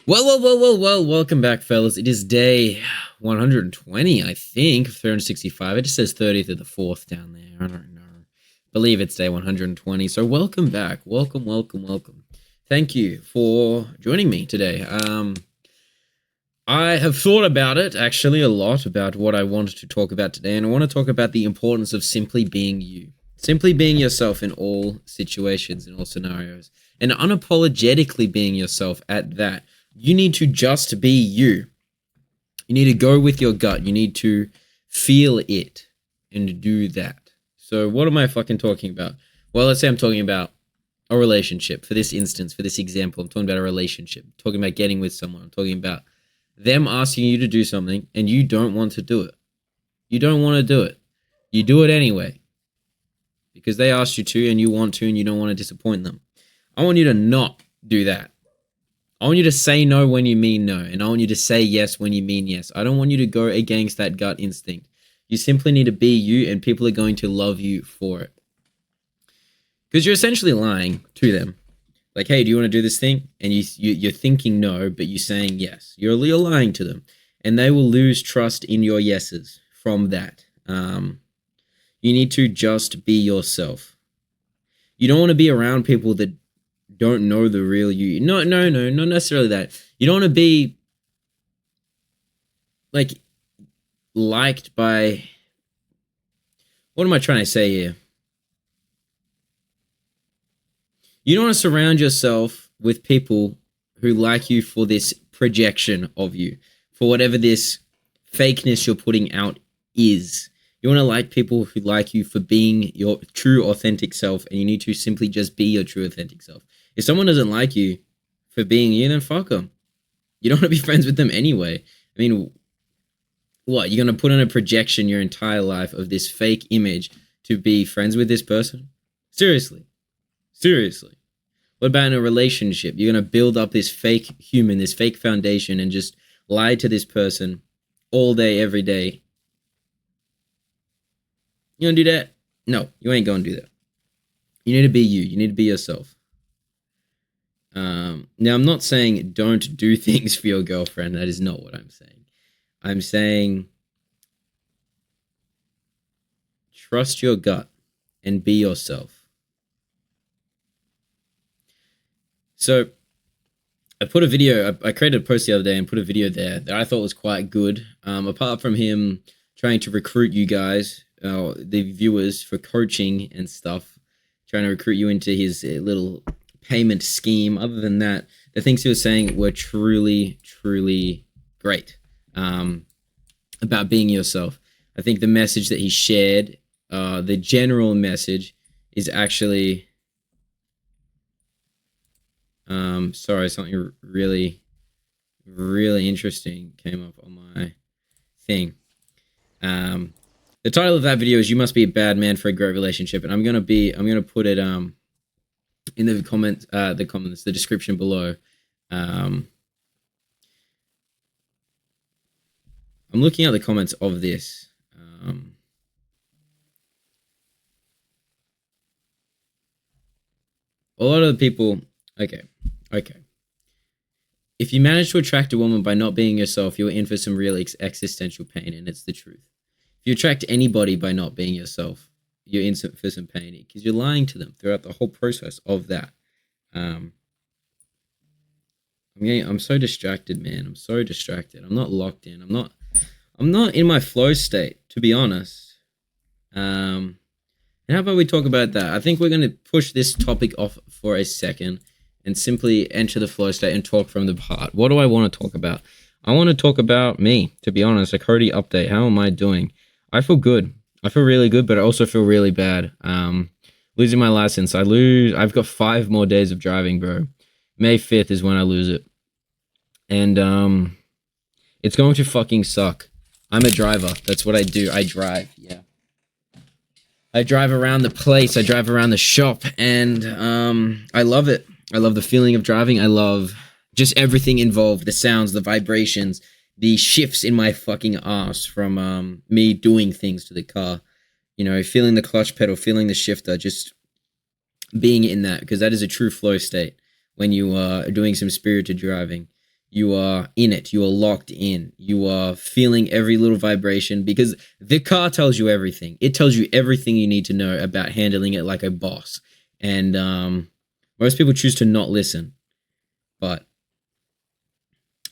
Well, welcome back, fellas. It is day 120, I think, 365. It just says 30th of the 4th down there. I don't know. Believe it's day 120. So welcome back. Welcome. Thank you for joining me today. I have thought about it, actually, a lot, about what I wanted to talk about today, and I want to talk about the importance of simply being you. Simply being yourself in all situations, in all scenarios, and unapologetically being yourself at that. You need to just be you. You need to go with your gut. You need to feel it and do that. So what am I fucking talking about? Well, let's say I'm talking about a relationship. For this instance, for this example, I'm talking about a relationship. I'm talking about getting with someone. I'm talking about them asking you to do something and you don't want to do it. You don't want to do it. You do it anyway because they asked you to and you want to and you don't want to disappoint them. I want you to not do that. I want you to say no when you mean no, and I want you to say yes when you mean yes. I don't want you to go against that gut instinct. You simply need to be you, and people are going to love you for it. Because you're essentially lying to them. Like, hey, do you want to do this thing? And you're thinking no, but you're saying yes. You're lying to them, and they will lose trust in your yeses from that. You need to just be yourself. You don't want to be around people that don't know the real you. No, not necessarily that. You don't want to be like liked by. What am I trying to say here? You don't want to surround yourself with people who like you for this projection of you, for whatever this fakeness you're putting out is. You want to like people who like you for being your true, authentic self, and you need to simply just be your true, authentic self. If someone doesn't like you for being you, then fuck them. You don't want to be friends with them anyway. I mean, what? You're going to put on a projection your entire life of this fake image to be friends with this person? Seriously. What about in a relationship? You're going to build up this fake human, this fake foundation, and just lie to this person all day, every day. You gonna do that? No, you ain't gonna do that. You need to be you. You need to be yourself. Now, I'm not saying don't do things for your girlfriend. That is not what I'm saying. I'm saying trust your gut and be yourself. So I put a video, I created a post the other day and put a video there that I thought was quite good. Apart from him trying to recruit you guys, the viewers, for coaching and stuff, trying to recruit you into his little payment scheme. Other than that, the things he was saying were truly great about being yourself. I think the message that he shared, the general message, is actually sorry, something really interesting came up on my thing. The title of that video is "You Must Be a Bad Man for a Great Relationship," and I'm gonna put it in the comments, the description below. I'm looking at the comments of this. A lot of the people, okay. If you manage to attract a woman by not being yourself, you're in for some real existential pain, and it's the truth. If you attract anybody by not being yourself, you're in for some pain because you're lying to them throughout the whole process of that. I'm so distracted, man. I'm so distracted. I'm not locked in. I'm not in my flow state, to be honest. And how about we talk about that? I think we're going to push this topic off for a second and simply enter the flow state and talk from the heart. What do I want to talk about? I want to talk about me, to be honest. A Cody update. How am I doing? I feel good. I feel really good, but I also feel really bad. Losing my license. I've got 5 more days of driving, bro. May 5th is when I lose it. And it's going to fucking suck. I'm a driver. That's what I do. I drive, yeah. I drive around the place. I drive around the shop, and I love it. I love the feeling of driving. I love just everything involved. The sounds, the vibrations, the shifts in my fucking ass from me doing things to the car. You know, feeling the clutch pedal, feeling the shifter, just being in that, because that is a true flow state when you are doing some spirited driving. You are in it. You are locked in. You are feeling every little vibration because the car tells you everything. It tells you everything you need to know about handling it like a boss. And most people choose to not listen. But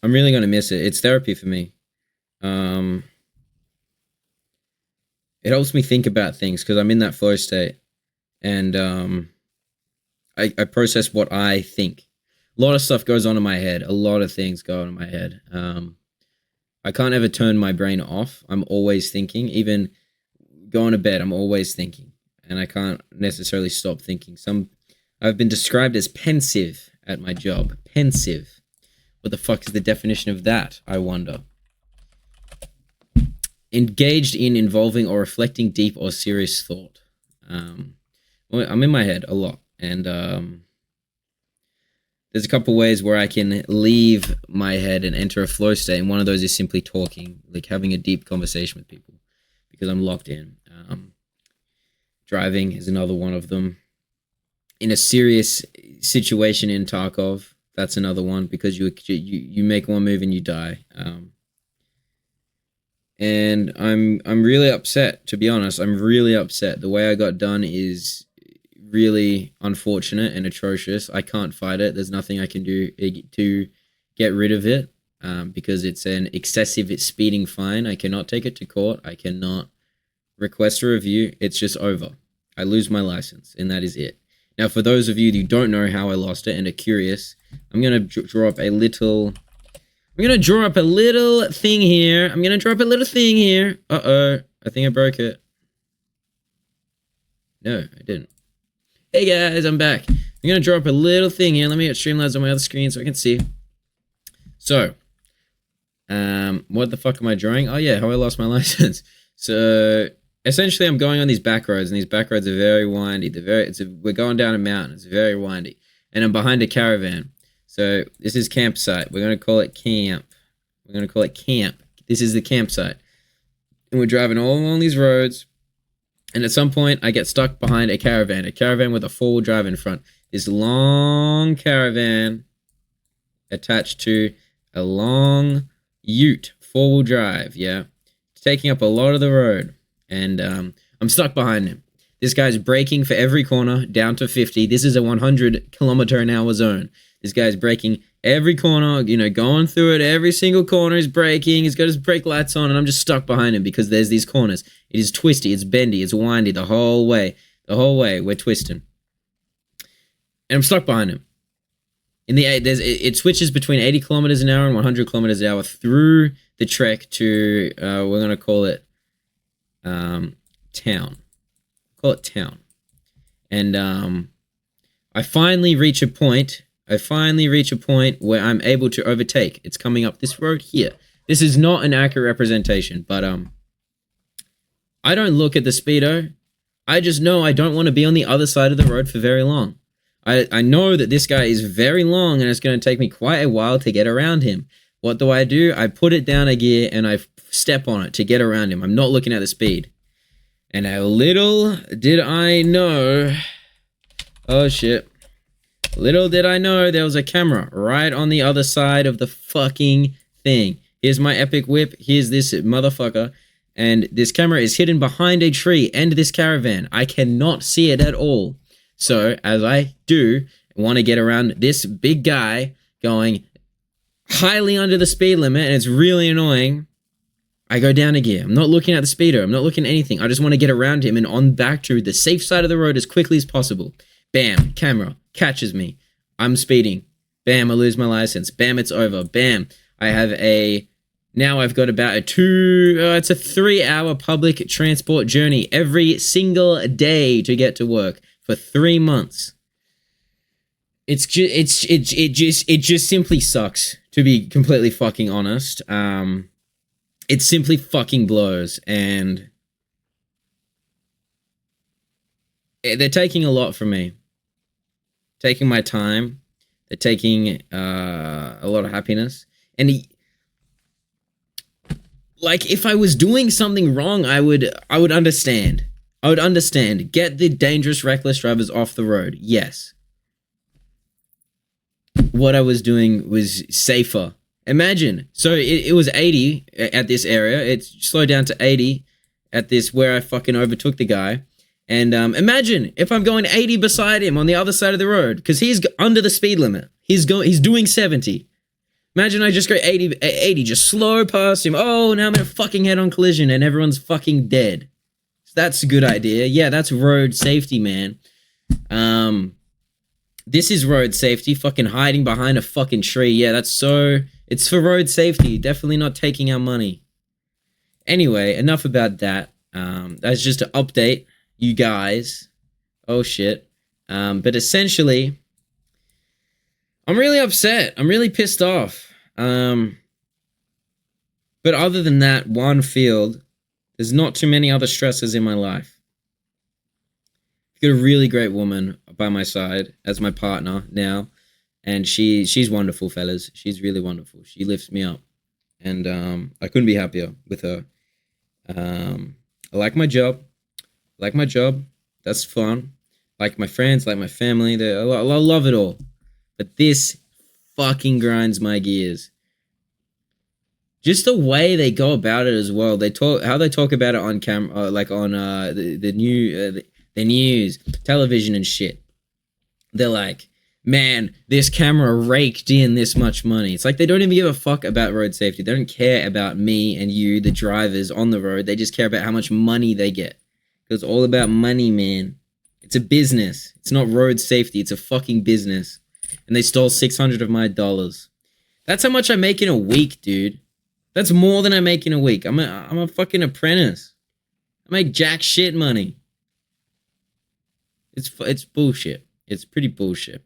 I'm really going to miss it. It's therapy for me. It helps me think about things because I'm in that flow state. And I process what I think. A lot of stuff goes on in my head. A lot of things go on in my head. I can't ever turn my brain off. I'm always thinking. Even going to bed, I'm always thinking. And I can't necessarily stop thinking. I've been described as pensive at my job. Pensive. What the fuck is the definition of that, I wonder? Engaged in, involving, or reflecting deep or serious thought. Well, I'm in my head a lot. And there's a couple ways where I can leave my head and enter a flow state, and one of those is simply talking, like having a deep conversation with people, because I'm locked in. Driving is another one of them. In a serious situation in Tarkov, that's another one, because you make one move and you die. And I'm really upset, to be honest. I'm really upset. The way I got done is really unfortunate and atrocious. I can't fight it. There's nothing I can do to get rid of it, because it's an excessive speeding fine. I cannot take it to court. I cannot request a review. It's just over. I lose my license, and that is it. Now, for those of you who don't know how I lost it and are curious, I'm going to draw up a little thing here. Uh-oh. I think I broke it. No, I didn't. Hey guys, I'm back. I'm going to draw up a little thing here. Let me get Streamlabs on my other screen so I can see. So, what the fuck am I drawing? Oh yeah, how I lost my license. So, essentially I'm going on these back roads, and these back roads are very windy. We're going down a mountain. It's very windy. And I'm behind a caravan. So, this is campsite. We're going to call it camp. This is the campsite. And we're driving all along these roads. And at some point, I get stuck behind a caravan with a four-wheel drive in front. This long caravan attached to a long ute, four-wheel drive, yeah? It's taking up a lot of the road. And I'm stuck behind him. This guy's braking for every corner, down to 50. This is a 100-kilometer-an-hour zone. This guy's braking every corner, going through it. Every single corner he's braking. He's got his brake lights on, and I'm just stuck behind him because there's these corners. It is twisty, it's bendy, it's windy the whole way. The whole way, we're twisting. And I'm stuck behind him. It switches between 80 kilometers an hour and 100 kilometers an hour through the trek to, we're going to call it town. Call it town. And I finally reach a point where I'm able to overtake. It's coming up this road here. This is not an accurate representation, but I don't look at the speedo. I just know I don't want to be on the other side of the road for very long. I know that this guy is very long, and it's going to take me quite a while to get around him. What do? I put it down a gear, and I step on it to get around him. I'm not looking at the speed. And how little did I know... Oh, shit. Little did I know there was a camera right on the other side of the fucking thing. Here's my epic whip. Here's this motherfucker. And this camera is hidden behind a tree and this caravan. I cannot see it at all. So, as I do want to get around this big guy going highly under the speed limit, and it's really annoying, I go down a gear. I'm not looking at the speedo. I'm not looking at anything. I just want to get around him and on back to the safe side of the road as quickly as possible. Bam, camera catches me. I'm speeding. Bam, I lose my license. Bam, it's over. Bam, now I've got about it's a 3-hour public transport journey every single day to get to work for 3 months. It just simply sucks, to be completely fucking honest. It simply fucking blows, and they're taking a lot from me. Taking my time. They're taking a lot of happiness. And if I was doing something wrong, I would understand. I would understand. Get the dangerous, reckless drivers off the road. Yes. What I was doing was safer Imagine. So it was 80 at this area. It slowed down to 80 at this where I fucking overtook the guy. And imagine if I'm going 80 beside him on the other side of the road because he's under the speed limit. He's doing 70. Imagine I just go 80, just slow past him. Oh, now I'm in a fucking head-on collision and everyone's fucking dead. So that's a good idea. Yeah, that's road safety, man. This is road safety. Fucking hiding behind a fucking tree. Yeah, it's for road safety. Definitely not taking our money. Anyway, enough about that. That's just to update you guys. Oh, shit. But essentially, I'm really upset. I'm really pissed off. But other than that one field, there's not too many other stresses in my life. I've got a really great woman by my side as my partner now. And she's wonderful, fellas. She's really wonderful. She lifts me up. And I couldn't be happier with her. I like my job. That's fun. Like my friends, like my family. I love it all. But this fucking grinds my gears. Just the way they go about it as well. How they talk about it on camera, like on the news, television and shit. They're like, man, this camera raked in this much money. It's like they don't even give a fuck about road safety. They don't care about me and you, the drivers on the road. They just care about how much money they get. It's all about money, man. It's a business. It's not road safety. It's a fucking business. And they stole $600 of my dollars. That's how much I make in a week, dude. That's more than I make in a week. I'm a fucking apprentice. I make jack shit money. It's bullshit. It's pretty bullshit.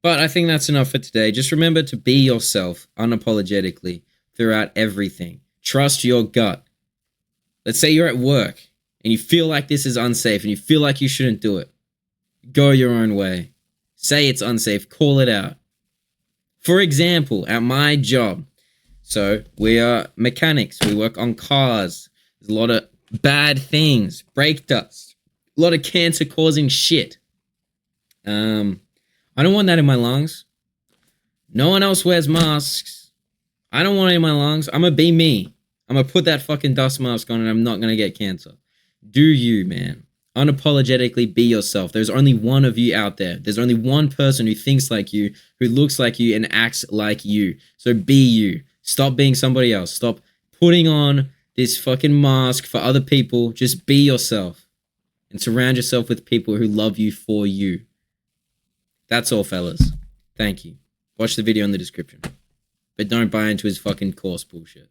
But I think that's enough for today. Just remember to be yourself unapologetically throughout everything. Trust your gut. Let's say you're at work and you feel like this is unsafe and you feel like you shouldn't do it. Go your own way. Say it's unsafe. Call it out. For example, at my job, so we are mechanics. We work on cars. There's a lot of bad things, brake dust, a lot of cancer-causing shit. I don't want that in my lungs. No one else wears masks. I don't want it in my lungs. I'm gonna be me. I'm gonna put that fucking dust mask on and I'm not gonna get cancer. Do you, man. Unapologetically be yourself. There's only one of you out there. There's only one person who thinks like you, who looks like you, and acts like you. So be you. Stop being somebody else. Stop putting on this fucking mask for other people. Just be yourself. And surround yourself with people who love you for you. That's all, fellas. Thank you. Watch the video in the description. But don't buy into his fucking course bullshit.